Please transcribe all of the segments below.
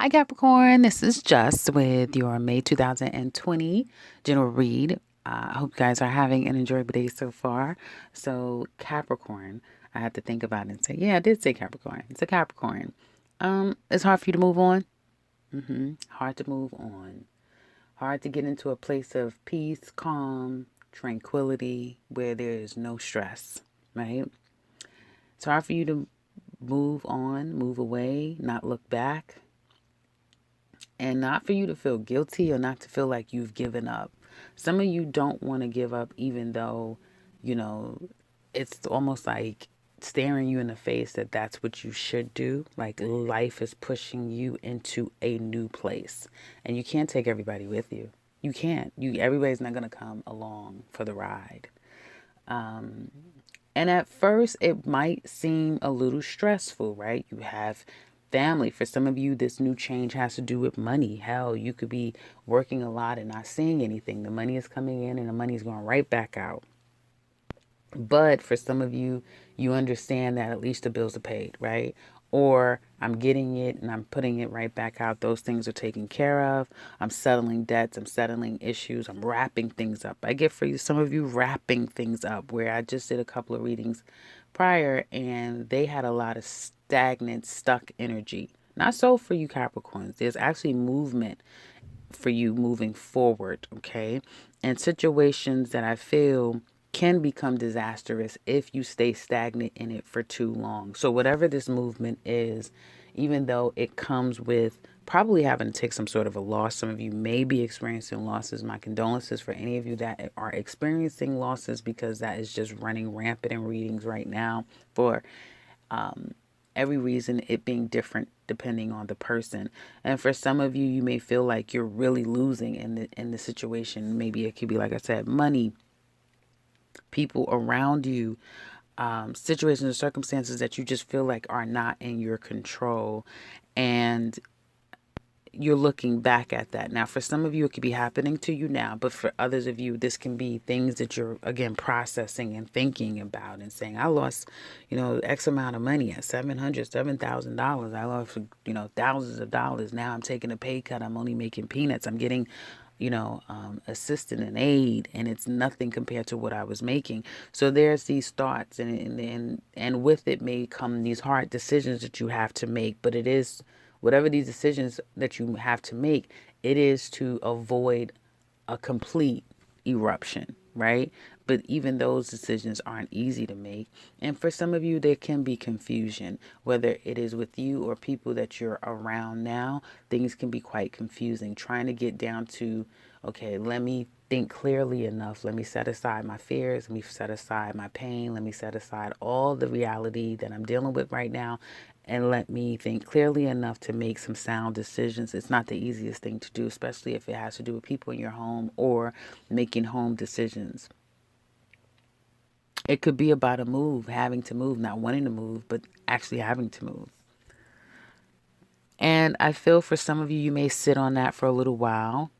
Hi, Capricorn. This is Just with your May 2020 general read. I hope you guys are having an enjoyable day so far. So, Capricorn, I had to think about it and say, yeah, I did say Capricorn. It's a Capricorn. It's hard for you to move on. Hard to move on. Hard to get into a place of peace, calm, tranquility, where there is no stress, right? It's hard for you to move on, move away, not look back, and not for you to feel guilty or not to feel like you've given up. Some of you don't want to give up, even though, you know, it's almost like staring you in the face that that's what you should do. Like life is pushing you into a new place, and you can't take everybody with you. You can't. Everybody's not gonna come along for the ride. And at first, it might seem a little stressful, right? You have family. For some of you, this new change has to do with money. Hell, you could be working a lot and not seeing anything. The money is coming in and the money is going right back out. But for some of you, you understand that at least the bills are paid, right? Or I'm getting it and I'm putting it right back out. Those things are taken care of. I'm settling debts. I'm settling issues. I'm wrapping things up. I get for you, some of you wrapping things up, where I just did a couple of readings prior and they had a lot of stagnant, stuck energy. Not so for you Capricorns. There's actually movement for you moving forward, okay? And situations that I feel can become disastrous if you stay stagnant in it for too long. So whatever this movement is, even though it comes with probably having to take some sort of a loss, some of you may be experiencing losses. My condolences for any of you that are experiencing losses, because that is just running rampant in readings right now for every reason, it being different depending on the person. And for some of you, you may feel like you're really losing in the situation. Maybe it could be, like I said, money, people around you, situations or circumstances that you just feel like are not in your control. And you're looking back at that. Now, for some of you, it could be happening to you now, but for others of you, this can be things that you're, again, processing and thinking about and saying, I lost, X amount of money at $700,000. I lost, thousands of dollars. Now I'm taking a pay cut. I'm only making peanuts. I'm getting, assistant and aid, and it's nothing compared to what I was making. So there's these thoughts, and with it may come these hard decisions that you have to make, but it is whatever these decisions that you have to make, it is to avoid a complete eruption, right? But even those decisions aren't easy to make. And for some of you, there can be confusion, whether it is with you or people that you're around now. Things can be quite confusing. Trying to get down to, okay, let me think clearly enough. Let me set aside my fears. Let me set aside my pain. Let me set aside all the reality that I'm dealing with right now, and let me think clearly enough to make some sound decisions. It's not the easiest thing to do, especially if it has to do with people in your home or making home decisions. It could be about a move, having to move, not wanting to move, but actually having to move. And I feel for some of you, you may sit on that for a little while.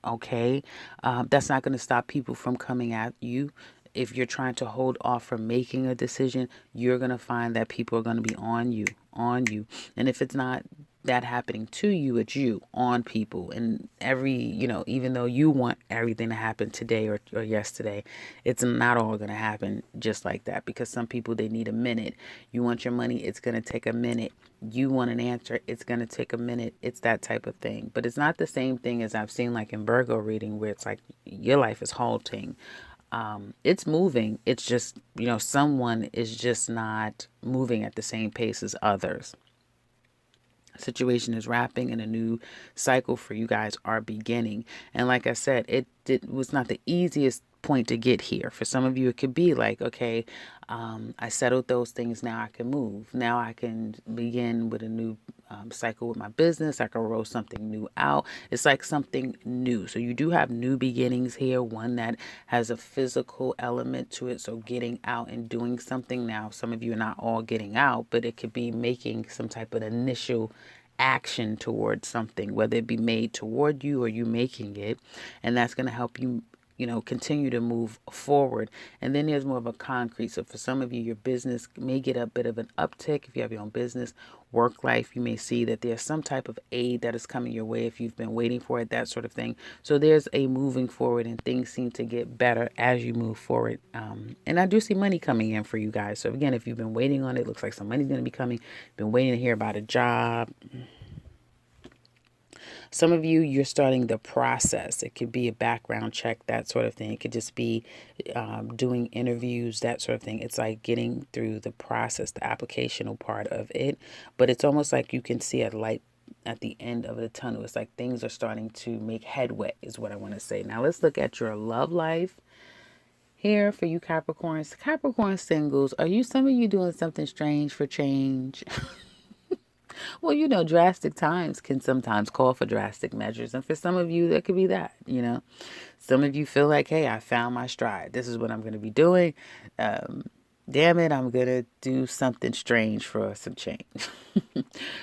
Okay. That's not going to stop people from coming at you. If you're trying to hold off from making a decision, you're going to find that people are going to be on you. And if it's not that happening to you, it's you on people. And even though you want everything to happen today or yesterday, it's not all going to happen just like that, because some people, they need a minute. You want your money, it's going to take a minute. You want an answer, it's going to take a minute. It's that type of thing. But it's not the same thing as I've seen like in Virgo reading, where it's like your life is halting. It's moving. It's just, someone is just not moving at the same pace as others. Situation is wrapping and a new cycle for you guys are beginning. And like I said, it was not the easiest point to get here. For some of you, it could be like, okay, I settled those things. Now I can move. Now I can begin with a new cycle with my business. I can roll something new out. It's like something new. So you do have new beginnings here, one that has a physical element to it. So getting out and doing something. Now, some of you are not all getting out, but it could be making some type of initial action towards something, whether it be made toward you or you making it. And that's going to help you continue to move forward. And then there's more of a concrete. So for some of you, your business may get a bit of an uptick. If you have your own business, work life, you may see that there's some type of aid that is coming your way if you've been waiting for it, that sort of thing. So there's a moving forward, and things seem to get better as you move forward. And I do see money coming in for you guys. So again, if you've been waiting on it, looks like some money's going to be coming. Been waiting to hear about a job. Some of you, you're starting the process. It could be a background check, that sort of thing. It could just be doing interviews, that sort of thing. It's like getting through the process, the applicational part of it. But it's almost like you can see a light at the end of the tunnel. It's like things are starting to make headway, is what I want to say. Now let's look at your love life here for you Capricorns. Capricorn singles, some of you doing something strange for change? Well, drastic times can sometimes call for drastic measures. And for some of you, that could be that. Some of you feel like, hey, I found my stride. This is what I'm going to be doing. Damn it, I'm going to do something strange for some change.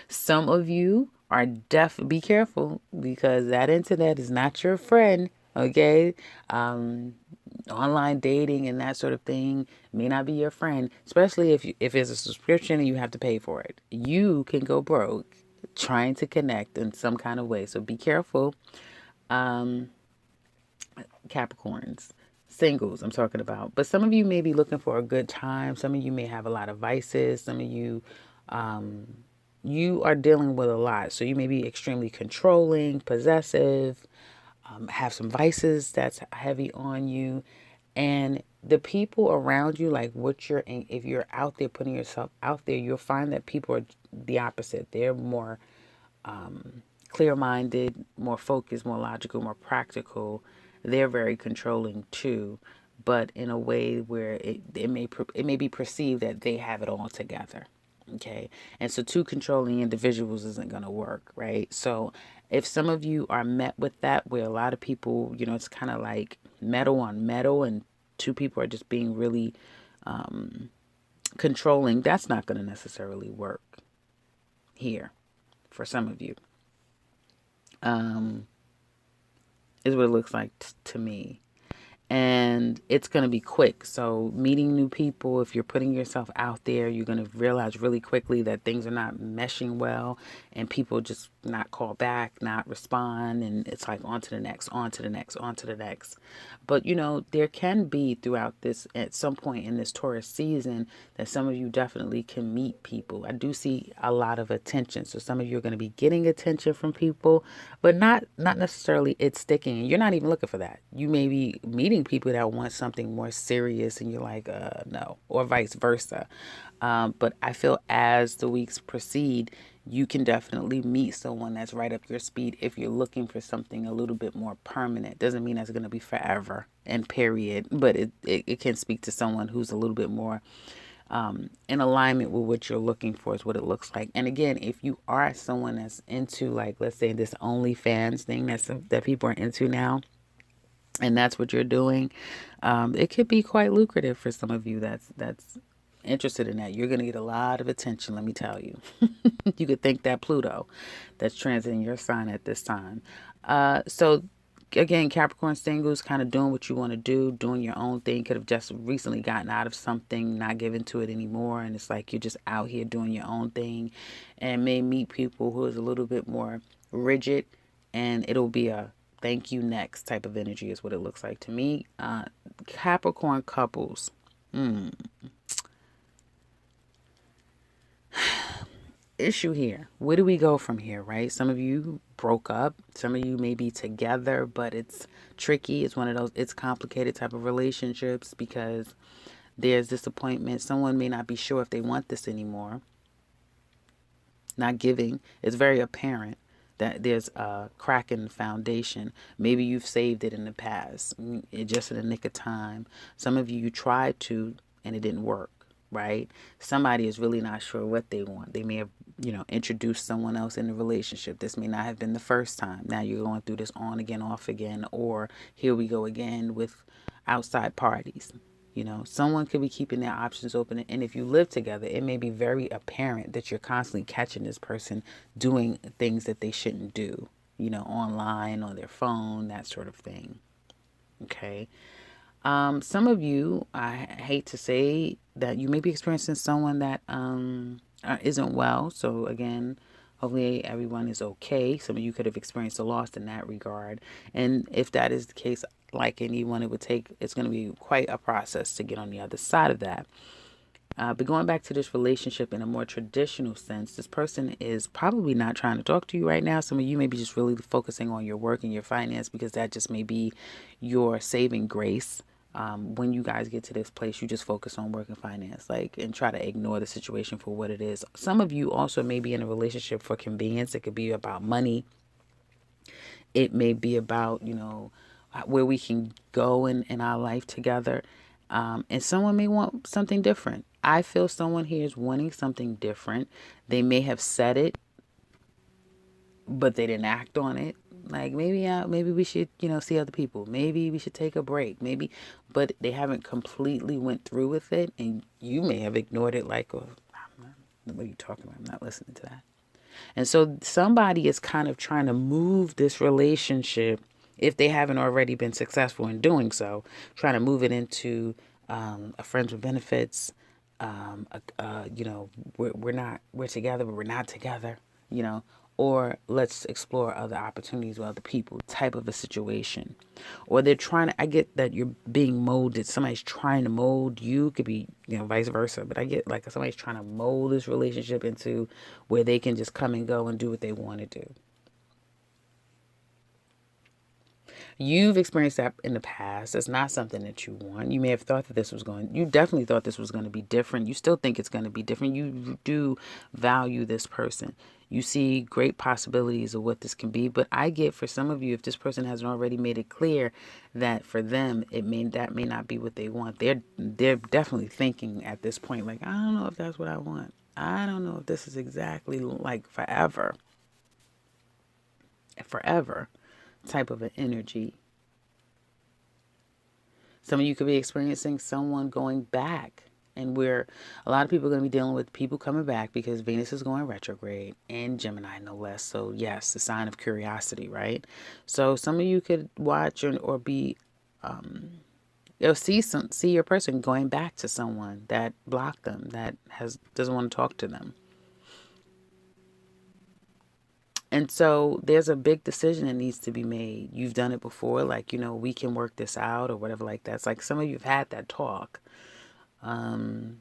Some of you are be careful, because that internet is not your friend. Okay. Online dating and that sort of thing may not be your friend, especially if it's a subscription and you have to pay for it. You can go broke trying to connect in some kind of way. So be careful. Capricorns, singles, I'm talking about. But some of you may be looking for a good time. Some of you may have a lot of vices. Some of you, you are dealing with a lot. So you may be extremely controlling, possessive, have some vices that's heavy on you. And the people around you, like if you're out there putting yourself out there, you'll find that people are the opposite. They're more clear-minded, more focused, more logical, more practical. They're very controlling too, but in a way where it may be perceived that they have it all together. Okay. And so two controlling individuals isn't going to work, right? So if some of you are met with that, where a lot of people, it's kind of like metal on metal, and two people are just being really controlling, that's not going to necessarily work here for some of you. Is what it looks like to me. And it's going to be quick. So meeting new people, if you're putting yourself out there, you're going to realize really quickly that things are not meshing well, and people just not call back, not respond. And it's like on to the next, on to the next, on to the next. But, there can be throughout this, at some point in this Taurus season, that some of you definitely can meet people. I do see a lot of attention. So some of you are going to be getting attention from people, but not necessarily it's sticking. You're not even looking for that. You may be meeting people that want something more serious, and you're like, no, or vice versa. But I feel as the weeks proceed, you can definitely meet someone that's right up your speed if you're looking for something a little bit more permanent. Doesn't mean that's going to be forever and period, but it can speak to someone who's a little bit more in alignment with what you're looking for, is what it looks like. And again, if you are someone that's into, like, let's say this OnlyFans thing that people are into now, and that's what you're doing, it could be quite lucrative for some of you that's interested in that. You're going to get a lot of attention, let me tell you. You could thank that Pluto that's transiting your sign at this time. So again, Capricorn singles, kind of doing what you want to do, doing your own thing. Could have just recently gotten out of something, not given to it anymore, and it's like you're just out here doing your own thing, and may meet people who is a little bit more rigid, and it'll be a thank you next type of energy, is what it looks like to me. Capricorn couples. Issue here. Where do we go from here, right? Some of you broke up. Some of you may be together, but it's tricky. It's one of those, it's complicated type of relationships, because there's disappointment. Someone may not be sure if they want this anymore. Not giving. It's very apparent that there's a crack in the foundation. Maybe you've saved it in the past, just in the nick of time. Some of you tried to, and it didn't work, right? Somebody is really not sure what they want. They may have, introduced someone else in the relationship. This may not have been the first time. Now you're going through this on again, off again, or here we go again with outside parties. Someone could be keeping their options open. And if you live together, it may be very apparent that you're constantly catching this person doing things that they shouldn't do, online, on their phone, that sort of thing. Okay. Some of you, I hate to say that you may be experiencing someone that isn't well. So again, hopefully everyone is okay. Some of you could have experienced a loss in that regard. And if that is the case, like anyone, it's going to be quite a process to get on the other side of that. But going back to this relationship in a more traditional sense, this person is probably not trying to talk to you right now. Some of you may be just really focusing on your work and your finance because that just may be your saving grace. When you guys get to this place, you just focus on work and finance, like, and try to ignore the situation for what it is. Some of you also may be in a relationship for convenience. It could be about money. It may be about, where we can go in our life together. And someone may want something different. I feel someone here is wanting something different. They may have said it, but they didn't act on it. Like maybe we should, see other people. Maybe we should take a break. Maybe, but they haven't completely went through with it, and you may have ignored it. Like, oh, what are you talking about? I'm not listening to that. And so somebody is kind of trying to move this relationship, if they haven't already been successful in doing so, trying to move it into a friends with benefits. We're together, but we're not together, or let's explore other opportunities with other people type of a situation. Or I get that you're being molded. Somebody's trying to mold you. Could be, vice versa. But I get like somebody's trying to mold this relationship into where they can just come and go and do what they want to do. You've experienced that in the past. It's not something that you want. You may have thought that you definitely thought this was going to be different. You still think it's going to be different. You do value this person. You see great possibilities of what this can be. But I get, for some of you, if this person hasn't already made it clear that for them, that may not be what they want. They're definitely thinking at this point, like, I don't know if that's what I want. I don't know if this is exactly like forever type of an energy. Some of you could be experiencing someone going back, and a lot of people are going to be dealing with people coming back because Venus is going retrograde and Gemini, no less. So yes, the sign of curiosity, right? So some of you could watch or be, see your person going back to someone that blocked them, that doesn't want to talk to them. And so there's a big decision that needs to be made. You've done it before, like, we can work this out or whatever like that. It's like some of you have had that talk. And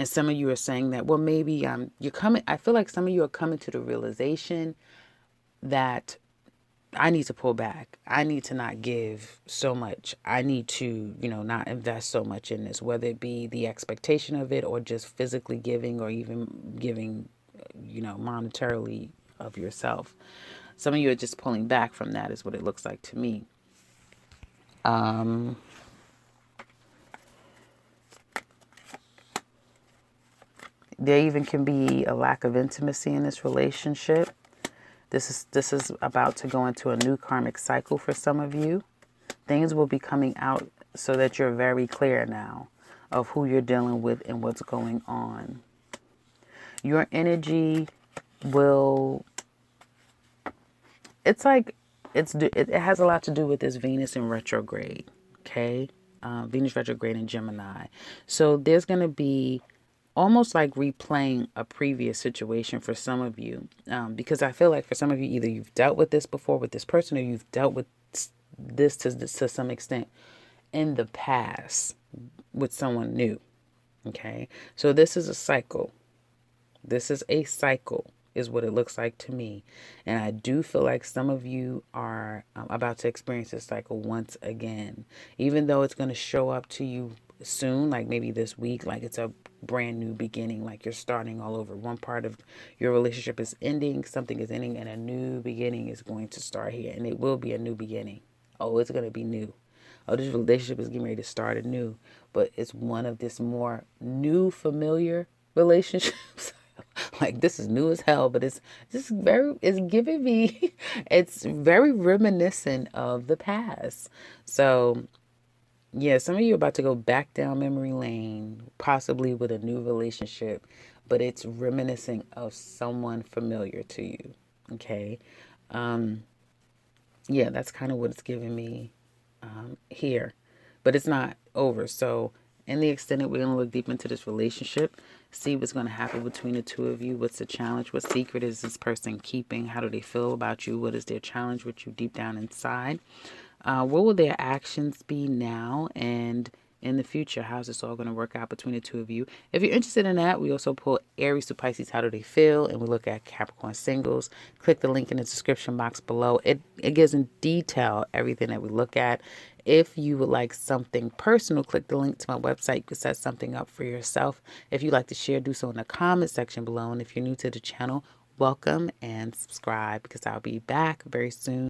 some of you are saying that, well, maybe you're coming. I feel like some of you are coming to the realization that I need to pull back. I need to not give so much. I need to, not invest so much in this, whether it be the expectation of it or just physically giving or even giving, monetarily of yourself. Some of you are just pulling back from that is what it looks like to me. There even can be a lack of intimacy in this relationship. This is about to go into a new karmic cycle for some of you. Things will be coming out so that you're very clear now of who you're dealing with and what's going on. Your energy will... It's like it has a lot to do with this Venus in retrograde, okay? Venus retrograde in Gemini. So there's going to be almost like replaying a previous situation for some of you, because I feel like for some of you, either you've dealt with this before with this person or you've dealt with this to some extent in the past with someone new, okay? So this is a cycle. This is a cycle. Is what it looks like to me. And I do feel like some of you are about to experience this cycle once again, even though it's going to show up to you soon, like maybe this week, like it's a brand new beginning, like you're starting all over. One part of your relationship is ending, something is ending, and a new beginning is going to start here. And it will be a new beginning. Oh, it's going to be new. Oh, this relationship is getting ready to start anew. But it's one of this more new, familiar relationships. Like, this is new as hell, but it's giving me, it's very reminiscent of the past. So yeah, some of you are about to go back down memory lane, possibly with a new relationship, but it's reminiscent of someone familiar to you. Okay. Yeah, that's kind of what it's giving me. here, but it's not over. So in the extended, we're going to look deep into this relationship, see what's going to happen between the two of you. What's the challenge? What secret is this person keeping? How do they feel about you? What is their challenge with you deep down inside? What will their actions be now and in the future? How's this all going to work out between the two of you? If you're interested in that, we also pull Aries to Pisces, how do they feel? And we look at Capricorn singles. Click the link in the description box below. It gives in detail everything that we look at. If you would like something personal, click the link to my website. You can set something up for yourself. If you'd like to share, do so in the comment section below. And if you're new to the channel, welcome and subscribe, because I'll be back very soon